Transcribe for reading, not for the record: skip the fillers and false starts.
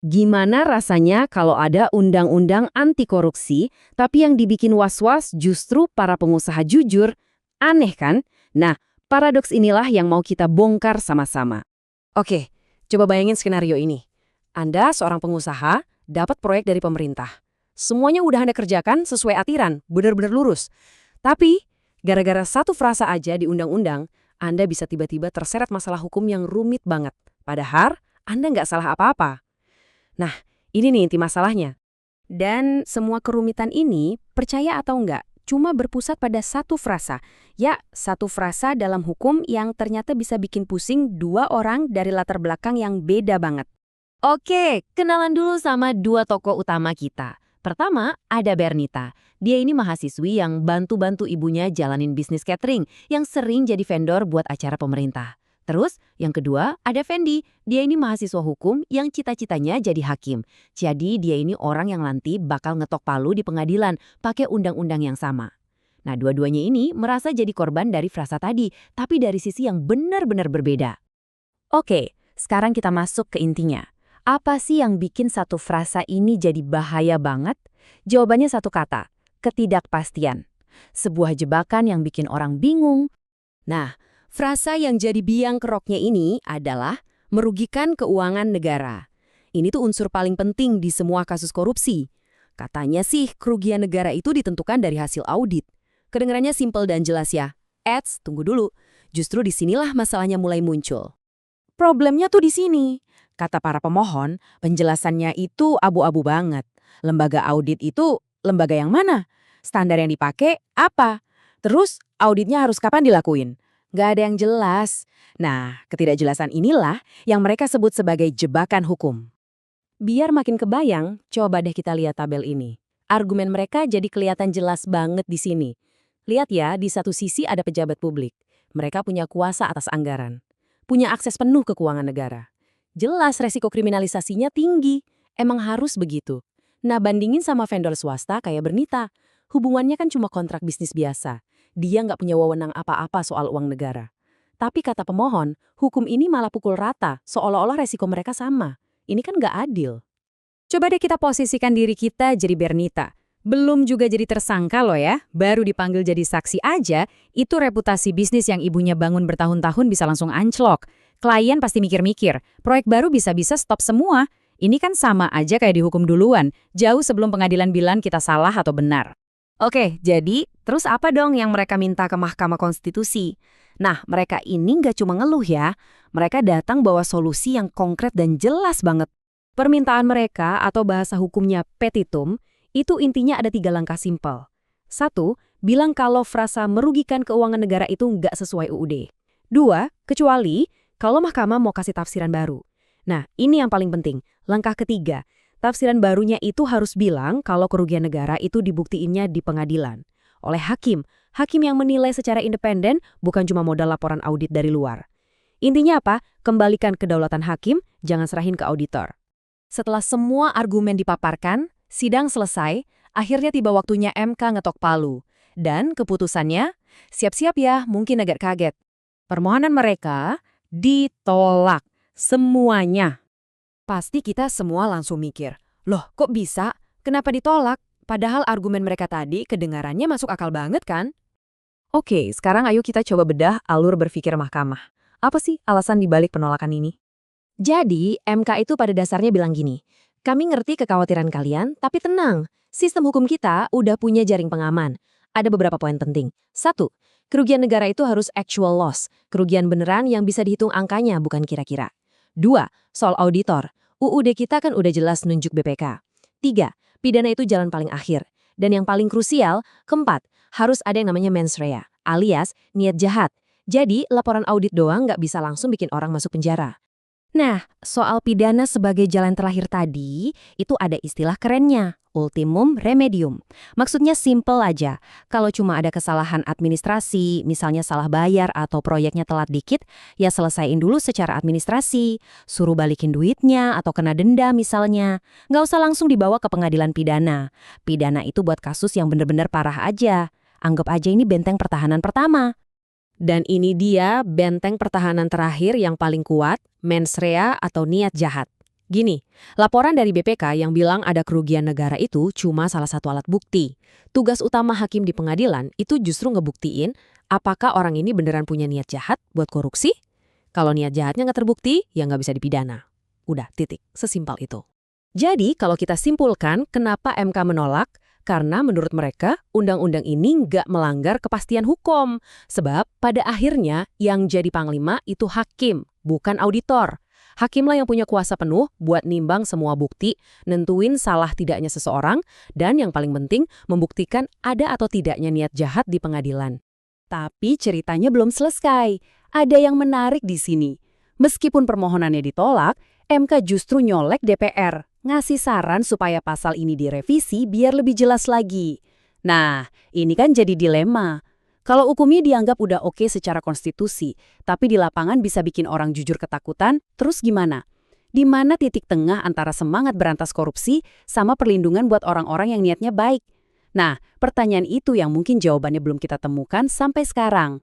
Gimana rasanya kalau ada undang-undang anti korupsi, tapi yang dibikin was-was justru para pengusaha jujur? Aneh kan? Nah, paradoks inilah yang mau kita bongkar sama-sama. Oke, coba bayangin skenario ini. Anda seorang pengusaha, dapat proyek dari pemerintah. Semuanya udah Anda kerjakan sesuai atiran, benar-benar lurus. Tapi, gara-gara satu frasa aja di undang-undang, Anda bisa tiba-tiba terseret masalah hukum yang rumit banget. Padahal, Anda nggak salah apa-apa. Nah, ini nih inti masalahnya. Dan semua kerumitan ini, percaya atau enggak, cuma berpusat pada satu frasa. Ya, satu frasa dalam hukum yang ternyata bisa bikin pusing dua orang dari latar belakang yang beda banget. Oke, kenalan dulu sama dua tokoh utama kita. Pertama, ada Bernita. Dia ini mahasiswi yang bantu-bantu ibunya jalanin bisnis catering yang sering jadi vendor buat acara pemerintah. Terus, yang kedua, ada Fendi. Dia ini mahasiswa hukum yang cita-citanya jadi hakim. Jadi, dia ini orang yang nanti bakal ngetok palu di pengadilan pakai undang-undang yang sama. Nah, dua-duanya ini merasa jadi korban dari frasa tadi, tapi dari sisi yang benar-benar berbeda. Oke, sekarang kita masuk ke intinya. Apa sih yang bikin satu frasa ini jadi bahaya banget? Jawabannya satu kata, ketidakpastian. Sebuah jebakan yang bikin orang bingung. Nah, frasa yang jadi biang keroknya ini adalah merugikan keuangan negara. Ini tuh unsur paling penting di semua kasus korupsi. Katanya sih kerugian negara itu ditentukan dari hasil audit. Kedengarannya simpel dan jelas ya. Eits, tunggu dulu. Justru disinilah masalahnya mulai muncul. Problemnya tuh di sini. Kata para pemohon, penjelasannya itu abu-abu banget. Lembaga audit itu lembaga yang mana? Standar yang dipakai apa? Terus auditnya harus kapan dilakuin? Nggak ada yang jelas. Nah, ketidakjelasan inilah yang mereka sebut sebagai jebakan hukum. Biar makin kebayang, coba deh kita lihat tabel ini. Argumen mereka jadi kelihatan jelas banget di sini. Lihat ya, di satu sisi ada pejabat publik. Mereka punya kuasa atas anggaran. Punya akses penuh ke keuangan negara. Jelas resiko kriminalisasinya tinggi. Emang harus begitu. Nah, bandingin sama vendor swasta kayak Bernita. Hubungannya kan cuma kontrak bisnis biasa. Dia nggak punya wewenang apa-apa soal uang negara. Tapi kata pemohon, hukum ini malah pukul rata, seolah-olah resiko mereka sama. Ini kan nggak adil. Coba deh kita posisikan diri kita jadi Bernita. Belum juga jadi tersangka loh ya, baru dipanggil jadi saksi aja, itu reputasi bisnis yang ibunya bangun bertahun-tahun bisa langsung anjlok. Klien pasti mikir-mikir, proyek baru bisa-bisa stop semua. Ini kan sama aja kayak dihukum duluan, jauh sebelum pengadilan bilang kita salah atau benar. Oke, jadi terus apa dong yang mereka minta ke Mahkamah Konstitusi? Nah, mereka ini nggak cuma ngeluh ya, mereka datang bawa solusi yang konkret dan jelas banget. Permintaan mereka atau bahasa hukumnya petitum, itu intinya ada 3 langkah simpel. 1, bilang kalau frasa merugikan keuangan negara itu nggak sesuai UUD. 2, kecuali kalau mahkamah mau kasih tafsiran baru. Nah, ini yang paling penting. Langkah ketiga, tafsiran barunya itu harus bilang kalau kerugian negara itu dibuktiinnya di pengadilan. Oleh hakim yang menilai secara independen bukan cuma modal laporan audit dari luar. Intinya apa? Kembalikan kedaulatan hakim, jangan serahin ke auditor. Setelah semua argumen dipaparkan, sidang selesai, akhirnya tiba waktunya MK ngetok palu. Dan keputusannya, siap-siap ya, mungkin agak kaget. Permohonan mereka ditolak semuanya. Pasti kita semua langsung mikir, loh kok bisa? Kenapa ditolak? Padahal argumen mereka tadi kedengarannya masuk akal banget kan? Oke, sekarang ayo kita coba bedah alur berpikir mahkamah. Apa sih alasan dibalik penolakan ini? Jadi, MK itu pada dasarnya bilang gini, kami ngerti kekhawatiran kalian, tapi tenang, sistem hukum kita udah punya jaring pengaman. Ada beberapa poin penting. 1, kerugian negara itu harus actual loss, kerugian beneran yang bisa dihitung angkanya, bukan kira-kira. 2, soal auditor. UUD kita kan udah jelas nunjuk BPK. 3, pidana itu jalan paling akhir. Dan yang paling krusial, 4, harus ada yang namanya mens rea, alias niat jahat. Jadi, laporan audit doang nggak bisa langsung bikin orang masuk penjara. Nah, soal pidana sebagai jalan terakhir tadi, itu ada istilah kerennya, ultimum remedium. Maksudnya simple aja, kalau cuma ada kesalahan administrasi, misalnya salah bayar atau proyeknya telat dikit, ya selesaiin dulu secara administrasi, suruh balikin duitnya atau kena denda misalnya. Nggak usah langsung dibawa ke pengadilan pidana. Pidana itu buat kasus yang bener-bener parah aja. Anggap aja ini benteng pertahanan pertama. Dan ini dia benteng pertahanan terakhir yang paling kuat, mens rea atau niat jahat. Gini, laporan dari BPK yang bilang ada kerugian negara itu cuma salah satu alat bukti. Tugas utama hakim di pengadilan itu justru ngebuktiin apakah orang ini beneran punya niat jahat buat korupsi. Kalau niat jahatnya nggak terbukti, ya nggak bisa dipidana. Udah, titik. Sesimpel itu. Jadi, kalau kita simpulkan kenapa MK menolak, karena menurut mereka undang-undang ini nggak melanggar kepastian hukum. Sebab pada akhirnya yang jadi panglima itu hakim, bukan auditor. Hakimlah yang punya kuasa penuh buat nimbang semua bukti, nentuin salah tidaknya seseorang, dan yang paling penting, membuktikan ada atau tidaknya niat jahat di pengadilan. Tapi ceritanya belum selesai. Ada yang menarik di sini. Meskipun permohonannya ditolak, MK justru nyolek DPR, ngasih saran supaya pasal ini direvisi biar lebih jelas lagi. Nah, ini kan jadi dilema. Kalau hukumnya dianggap udah oke secara konstitusi, tapi di lapangan bisa bikin orang jujur ketakutan, terus gimana? Di mana titik tengah antara semangat berantas korupsi sama perlindungan buat orang-orang yang niatnya baik? Nah, pertanyaan itu yang mungkin jawabannya belum kita temukan sampai sekarang.